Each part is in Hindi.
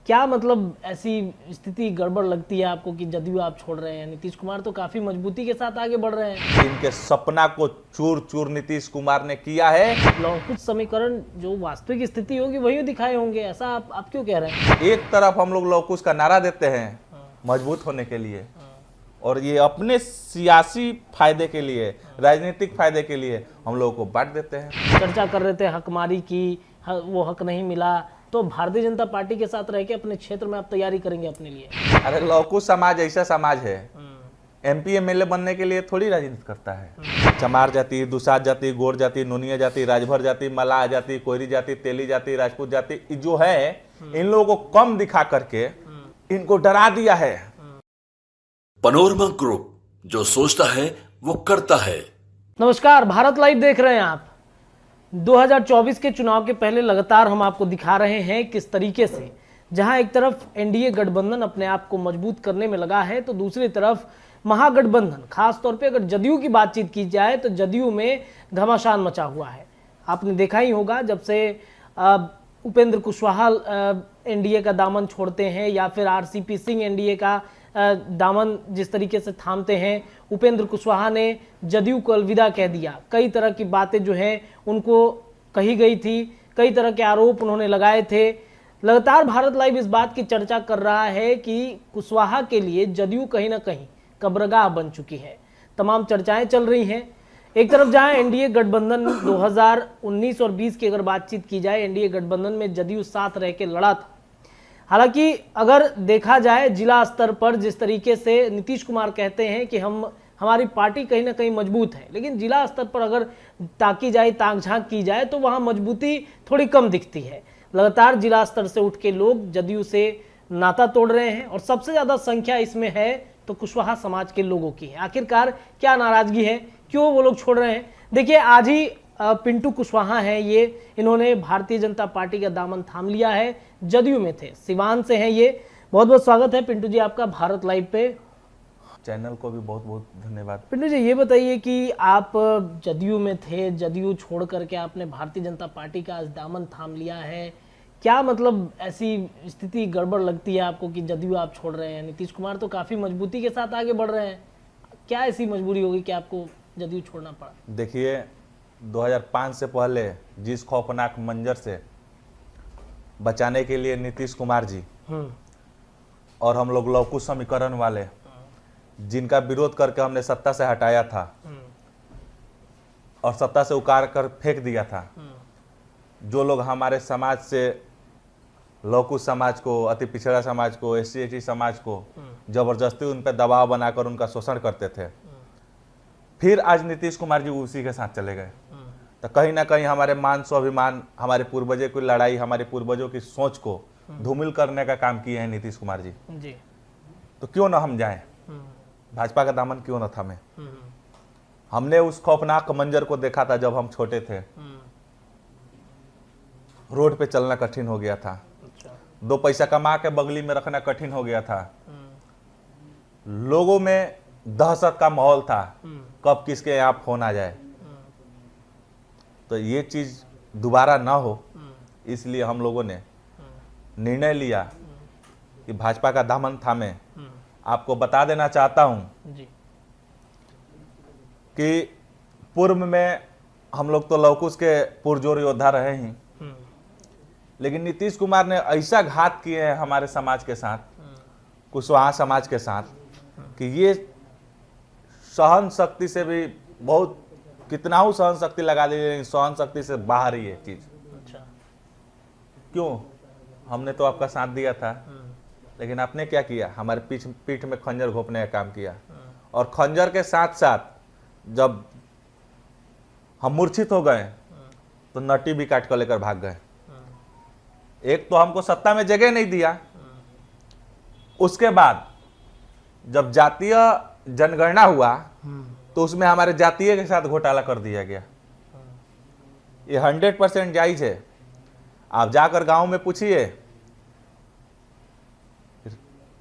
क्या मतलब ऐसी स्थिति गड़बड़ लगती है आपको कि जदयू आप छोड़ रहे हैं? नीतीश कुमार तो काफी मजबूती के साथ आगे बढ़ रहे हैं। इनके सपना को चूर चूर नीतीश कुमार ने किया है। कुछ समीकरण जो वास्तविक स्थिति होगी वही दिखाए होंगे, ऐसा आप क्यों कह रहे हैं? एक तरफ हम लोग लौकुश का नारा देते हैं मजबूत होने के लिए, और ये अपने सियासी फायदे के लिए, राजनीतिक फायदे के लिए हम लोगों को बांट देते हैं। चर्चा कर रहे थे हकमारी की, वो हक नहीं मिला, तो भारतीय जनता पार्टी के साथ रह के अपने क्षेत्र में आप तैयारी करेंगे अपने लिए? अरे लौकुश समाज ऐसा समाज है, MP MLA बनने के लिए थोड़ी राजनीति करता है। चमार जाति, दुसाध जाति, गोर जाति, नोनिया जाति, राजभर जाति, मलाह जाति, कोयरी जाति, तेली जाति, राजपूत जाति जो है, इन लोगों को कम दिखा करके इनको डरा दिया है। पनोरमा ग्रुप, जो सोचता है वो करता है। नमस्कार, भारत लाइव देख रहे हैं आप। 2024 के चुनाव के पहले लगातार हम आपको दिखा रहे हैं किस तरीके से जहां एक तरफ एनडीए गठबंधन अपने आप को मजबूत करने में लगा है, तो दूसरी तरफ महागठबंधन, खास तौर पे अगर जदयू की बातचीत की जाए तो जदयू में घमासान मचा हुआ है। आपने देखा ही होगा, जब से उपेंद्र कुशवाहा एनडीए का दामन छोड़ते हैं या फिर RCP सिंह एनडीए का दामन जिस तरीके से थामते हैं, उपेंद्र कुशवाहा ने जदयू को अलविदा कह दिया। कई तरह की बातें जो हैं उनको कही गई थी, कई तरह के आरोप उन्होंने लगाए थे। लगातार भारत लाइव इस बात की चर्चा कर रहा है कि कुशवाहा के लिए जदयू कहीं ना कहीं कब्रगाह बन चुकी है। तमाम चर्चाएं चल रही हैं। एक तरफ जहां एनडीए गठबंधन 2019 और 20 की अगर बातचीत की जाए, एनडीए गठबंधन में जदयू साथ रह के लड़ा था। हालांकि अगर देखा जाए जिला स्तर पर जिस तरीके से नीतीश कुमार कहते हैं कि हमारी पार्टी कहीं ना कहीं मजबूत है, लेकिन जिला स्तर पर अगर ताकी जाए, ताक झांक की जाए तो वहां मजबूती थोड़ी कम दिखती है। लगातार जिला स्तर से उठ के लोग जदयू से नाता तोड़ रहे हैं और सबसे ज्यादा संख्या इसमें है तो कुशवाहा समाज के लोगों की है। आखिरकार क्या नाराजगी है, क्यों वो लोग छोड़ रहे हैं? देखिए, आज ही पिंटू कुशवाहा हैं, ये इन्होंने भारतीय जनता पार्टी का दामन थाम लिया है, जदयू में थे, सिवान से हैं ये। बहुत बहुत स्वागत है पिंटू जी आपका भारत लाइव पे। चैनल को भी बहुत बहुत धन्यवाद। पिंटू जी, ये बताइए कि आप जदयू में थे, जदयू छोड़ करके आपने भारतीय जनता पार्टी का आज दामन थाम लिया है। क्या मतलब ऐसी स्थिति गड़बड़ लगती है आपको कि जदयू आप छोड़ रहे हैं? नीतीश कुमार तो काफी मजबूती के साथ आगे बढ़ रहे हैं, क्या ऐसी मजबूरी होगी कि आपको जदयू छोड़ना पड़ा? देखिए, 2005 से पहले जिस खौफनाक मंजर से बचाने के लिए नीतीश कुमार जी और हम लोग लौकुश समीकरण वाले, जिनका विरोध करके हमने सत्ता से हटाया था और सत्ता से उकार कर फेंक दिया था, जो लोग हमारे समाज से, लौकुश समाज को, अति पिछड़ा समाज को, SC ST समाज को जबरदस्ती उन पर दबाव बनाकर उनका शोषण करते थे, फिर आज नीतीश कुमार जी उसी के साथ चले गए। तो कहीं ना कहीं हमारे मान स्वाभिमान, हमारे पूर्वजों की लड़ाई, हमारे पूर्वजों की सोच को धूमिल करने का काम किए हैं नीतीश कुमार जी। तो क्यों ना हम जाएं, भाजपा का दामन क्यों ना थामे? हमने उस खौफनाक मंजर को देखा था जब हम छोटे थे, रोड पे चलना कठिन हो गया था, 2 पैसा कमा के बगली में रखना कठिन हो गया था, लोगों में दहशत का माहौल था, कब किसके यहाँ फोन आ जाए। तो ये चीज दोबारा ना हो, इसलिए हम लोगों ने निर्णय लिया कि भाजपा का दामन थामे। आपको बता देना चाहता हूं कि पूर्व में हम लोग तो लौकुश के पुरजोर योद्धा रहे ही, लेकिन नीतीश कुमार ने ऐसा घात किए हैं हमारे समाज के साथ, कुशवाहा समाज के साथ, कि ये सहन शक्ति से भी बहुत, कितना ही सहन शक्ति लगा दी, लेकिन सहन शक्ति से बाहर ही है चीज। अच्छा, क्यों? हमने तो आपका साथ दिया था, लेकिन आपने क्या किया? हमारे पीठ में खंजर घोंपने का काम किया, और खंजर के साथ साथ जब हम मूर्छित हो गए तो नटी भी काट कर लेकर भाग गए। एक तो हमको सत्ता में जगह नहीं दिया, उसके बाद जब जातीय जनगणना हुआ तो उसमें हमारे जातीय के साथ घोटाला कर दिया गया। ये 100% जायज है। आप जाकर गांव में पूछिए,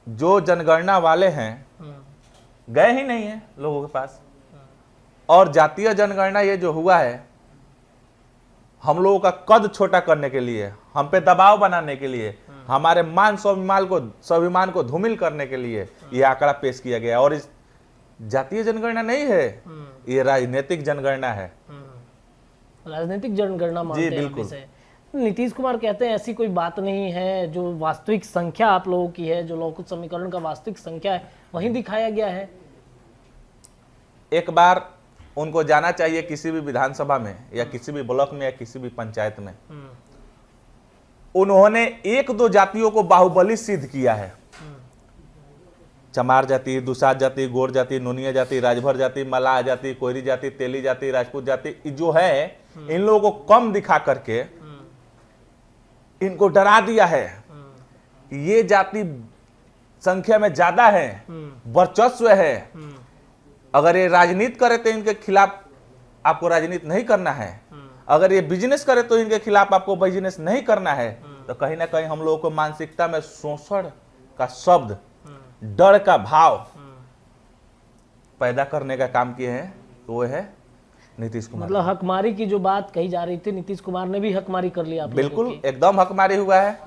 जो जनगणना वाले हैं गए ही नहीं है लोगों के पास, और जातीय जनगणना ये जो हुआ है हम लोगों का कद छोटा करने के लिए, हम पे दबाव बनाने के लिए, हमारे मान स्वाभिमान को धूमिल करने के लिए ये आंकड़ा पेश किया गया। और इस जातीय जनगणना नहीं है, ये राजनीतिक जनगणना है। राजनीतिक जनगणना मानते हैं बिल्कुल। इसे। नीतीश कुमार कहते हैं ऐसी कोई बात नहीं है, जो वास्तविक संख्या आप लोगों की है, जो लौकुश समीकरण का वास्तविक संख्या है वही दिखाया गया है। एक बार उनको जाना चाहिए किसी भी विधानसभा में या किसी भी ब्लॉक में या किसी भी पंचायत में, उन्होंने एक दो जातियों को बाहुबली सिद्ध किया है। चमार जाति, दुसाध जाति, गोर जाति, नोनिया जाति, राजभर जाति, मलाह जाति, कोयरी जाति, तेली जाति, राजपूत जाति, जो है इन लोगों को कम दिखा करके इनको डरा दिया है कि ये जाति संख्या में ज्यादा है, वर्चस्व है। अगर ये राजनीति करे तो इनके खिलाफ आपको राजनीति नहीं करना है, अगर ये बिजनेस करे तो इनके खिलाफ आपको बिजनेस नहीं करना है। तो कहीं ना कहीं हम लोगों को मानसिकता में शोषण का शब्द, डर का भाव पैदा करने का काम किए हैं, तो वो है नीतीश कुमार। मतलब हकमारी की जो बात कही जा रही थी, नीतीश कुमार ने भी हकमारी कर लिया। बिल्कुल, एकदम हकमारी हुआ है।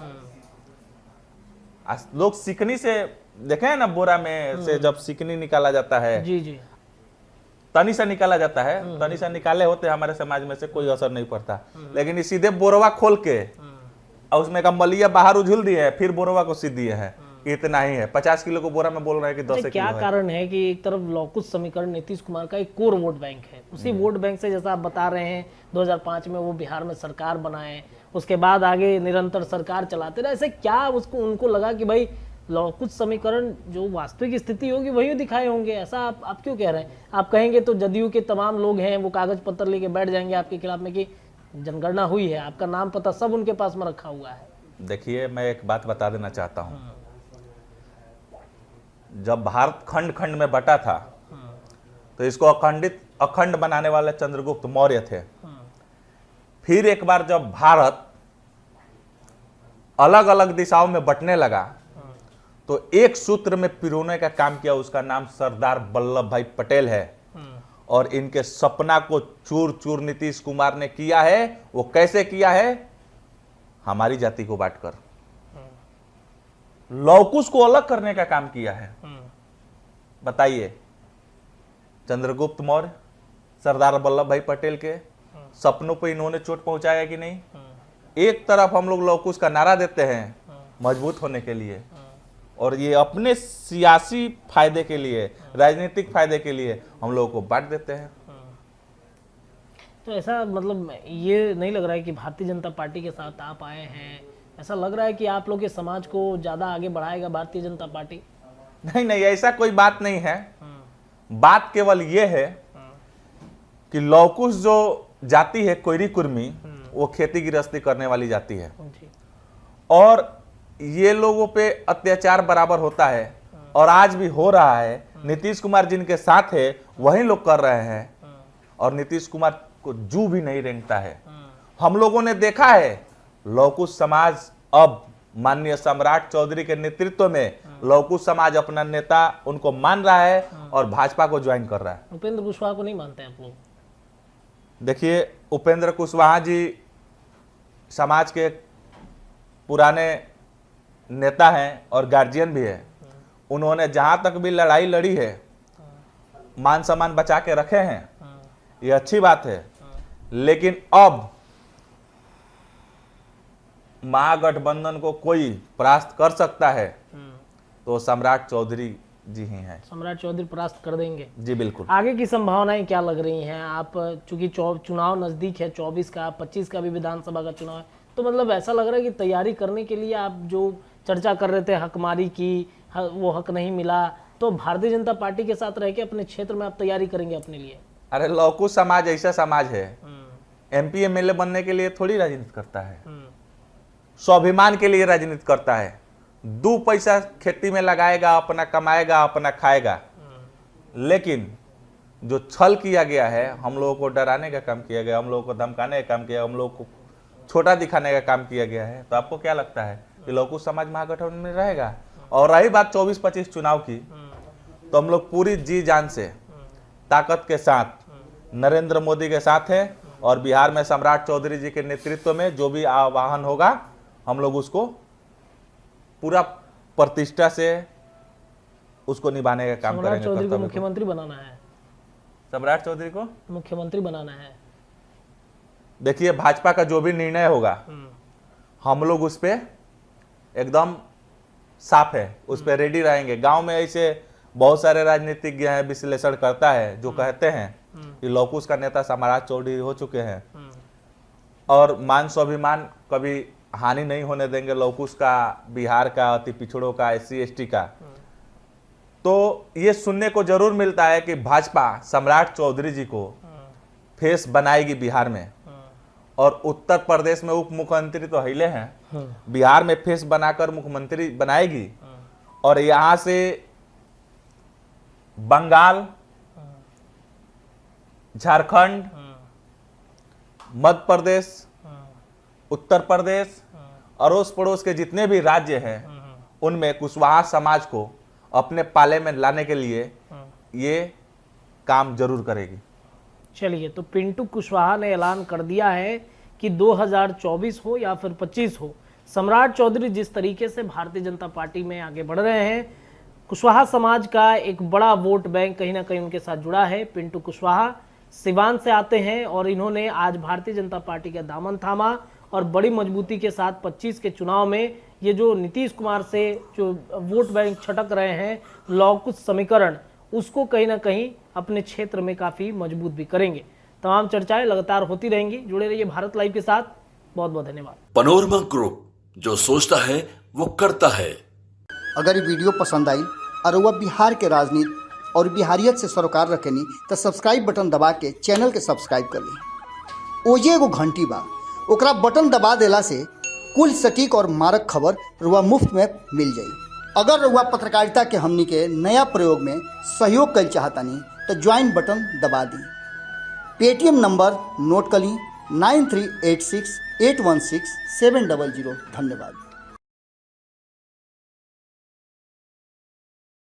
आज लोग सिकनी से देखे हैं ना, बोरा में से जब सिकनी निकाला जाता है, जी जी, तनी से निकाला जाता है, तनी से निकाले होते हमारे समाज में से कोई असर नहीं पड़ता, लेकिन सीधे बोरवा खोल के और उसमें का मलिया बाहर उझुल दिए है, फिर बोरवा को सीध दिए है कि इतना ही है। 50 किलो को बोरा में बोल रहे हैं कि 10 किलो क्या है। कारण है कि एक तरफ लौकुश समीकरण नीतीश कुमार का एक कोर वोट बैंक है, उसी वोट बैंक से जैसा आप बता रहे हैं 2005 में वो बिहार में सरकार बनाए, उसके बाद आगे निरंतर सरकार चलाते रहे। ऐसे क्या उसको उनको लगा कि भाई लौकुश समीकरण जो वास्तविक स्थिति होगी वही दिखाए होंगे? ऐसा आप क्यों कह रहे हैं? आप कहेंगे तो जदयू के तमाम लोग हैं वो कागज पत्र लेके बैठ जाएंगे आपके खिलाफ में कि जनगणना हुई है, आपका नाम पता सब उनके पास में रखा हुआ है। देखिए, मैं एक बात बता देना चाहता हूं, जब भारत खंड खंड में बटा था तो इसको अखंड बनाने वाले चंद्रगुप्त मौर्य थे। फिर एक बार जब भारत अलग अलग दिशाओं में बंटने लगा तो एक सूत्र में पिरोने का काम किया, उसका नाम सरदार वल्लभ भाई पटेल है। और इनके सपना को चूर चूर नीतीश कुमार ने किया है। वो कैसे किया है? हमारी जाति को बांटकर लौकुश को अलग करने का काम किया है। बताइए, चंद्रगुप्त मौर्य, सरदार वल्लभ भाई पटेल के सपनों पे इन्होंने चोट पहुंचाया कि नहीं? एक तरफ हम लोग लौकुश का नारा देते हैं मजबूत होने के लिए, और ये अपने सियासी फायदे के लिए, राजनीतिक फायदे के लिए हम लोगों को बांट देते हैं। तो ऐसा मतलब ये नहीं लग रहा है कि भारतीय जनता पार्टी के साथ आप आए हैं? ऐसा लग रहा है कि आप लोग के समाज को ज्यादा आगे बढ़ाएगा भारतीय जनता पार्टी? नहीं, ऐसा कोई बात नहीं है। बात केवल ये है कि लौकुश जो जाति है, कोयरी कुर्मी, वो खेती गृहस्थी करने वाली जाति है और ये लोगों पे अत्याचार बराबर होता है और आज भी हो रहा है। नीतीश कुमार जिनके साथ है वही लोग कर रहे हैं और नीतीश कुमार को जू भी नहीं रेंगता है। हम लोगों ने देखा है लौकुश समाज अब माननीय सम्राट चौधरी के नेतृत्व में लौकुश समाज अपना नेता उनको मान रहा है और भाजपा को ज्वाइन कर रहा है। उपेंद्र कुशवाहा को नहीं मानते आप लोग? देखिए, उपेंद्र कुशवाहा जी समाज के पुराने नेता हैं और गार्जियन भी है। उन्होंने जहां तक भी लड़ाई लड़ी है, मान सम्मान बचा के रखे हैं, ये अच्छी बात है। लेकिन अब महागठबंधन को कोई परास्त कर सकता है तो सम्राट चौधरी जी ही हैं। सम्राट चौधरी परास्त कर देंगे? जी बिल्कुल। आगे की संभावनाएं क्या लग रही हैं? आप चूंकि चुनाव नजदीक है, 24 का, 25 का भी विधानसभा का चुनाव है, तो मतलब ऐसा लग रहा है कि तैयारी करने के लिए आप जो चर्चा कर रहे थे हकमारी की, वो हक नहीं मिला, तो भारतीय जनता पार्टी के साथ रह के अपने क्षेत्र में आप तैयारी करेंगे अपने लिए? अरे लौकुश समाज ऐसा समाज है, MP MLA बनने के लिए थोड़ी राजनीति करता है, स्वाभिमान के लिए राजनीति करता है। 2 पैसा खेती में लगाएगा, अपना कमाएगा, अपना खाएगा। लेकिन जो छल किया गया है, हम लोगों को डराने का काम किया गया, हम लोगों को धमकाने का काम किया, हम लोगों को छोटा दिखाने का काम किया गया है, तो आपको क्या लगता है कि लौकुश समाज महागठबंधन में रहेगा? और रही बात 24-25 चुनाव की, तो हम लोग पूरी जी जान से, ताकत के साथ नरेंद्र मोदी के साथ है और बिहार में सम्राट चौधरी जी के नेतृत्व में जो भी आह्वान होगा हम लोग उसको पूरा प्रतिष्ठा से उसको निभाने का काम सम्राट करेंगे। चौधरी को कर्तव्य को। मुख्यमंत्री बनाना है, सम्राट चौधरी को मुख्यमंत्री बनाना है। देखिए, भाजपा का जो भी निर्णय होगा हम लोग उस पे एकदम साफ है, उस पे रेडी रहेंगे। गांव में ऐसे बहुत सारे राजनीतिज्ञ हैं, विश्लेषण करता है जो कहते हैं कि लौकुश का नेता सम्राट चौधरी हो चुके हैं और मान स्वाभिमान कभी हानि नहीं होने देंगे लौकुश का, बिहार का, अति पिछड़ों का, SC ST का। तो ये सुनने को जरूर मिलता है कि भाजपा सम्राट चौधरी जी को फेस बनाएगी बिहार में, और उत्तर प्रदेश में उप मुख्यमंत्री तो हिले हैं, बिहार में फेस बनाकर मुख्यमंत्री बनाएगी, और यहां से बंगाल, झारखंड, मध्य प्रदेश, उत्तर प्रदेश, अड़ोस पड़ोस के जितने भी राज्य हैं उनमें कुशवाहा समाज को अपने पाले में लाने के लिए ये काम जरूर करेगी। चलिए, तो पिंटू कुशवाहा ने ऐलान कर दिया है कि 2024 हो या फिर 25 हो, सम्राट चौधरी जिस तरीके से भारतीय जनता पार्टी में आगे बढ़ रहे हैं, कुशवाहा समाज का एक बड़ा वोट बैंक कहीं ना कहीं उनके साथ जुड़ा है। पिंटू कुशवाहा सिवान से आते हैं और इन्होंने आज भारतीय जनता पार्टी का दामन थामा और बड़ी मजबूती के साथ 25 के चुनाव में ये जो नीतीश कुमार से जो वोट बैंक छटक रहे हैं, लौकुश समीकरण, उसको कहीं ना कहीं अपने क्षेत्र में काफ़ी मजबूत भी करेंगे। तमाम चर्चाएं लगातार होती रहेंगी। जुड़े रहिए भारत लाइव के साथ। बहुत बहुत धन्यवाद। पनोरमा ग्रुप, जो सोचता है वो करता है। अगर ये वीडियो पसंद आई और वह बिहार के राजनीति और बिहारियत से सरोकार रखेनी तो सब्सक्राइब बटन दबा के चैनल के सब्सक्राइब कर ली। ओजे एगो घंटी बा, ओकरा बटन दबा देला से कुल सटीक और मारक खबर रुआ मुफ्त में मिल जाई। अगर रुआ पत्रकारिता के हमनी के नया प्रयोग में सहयोग कर चाहतानी तो ज्वाइन बटन दबा दी। पेटीएम नंबर नोट कर ली 9386816700। धन्यवाद।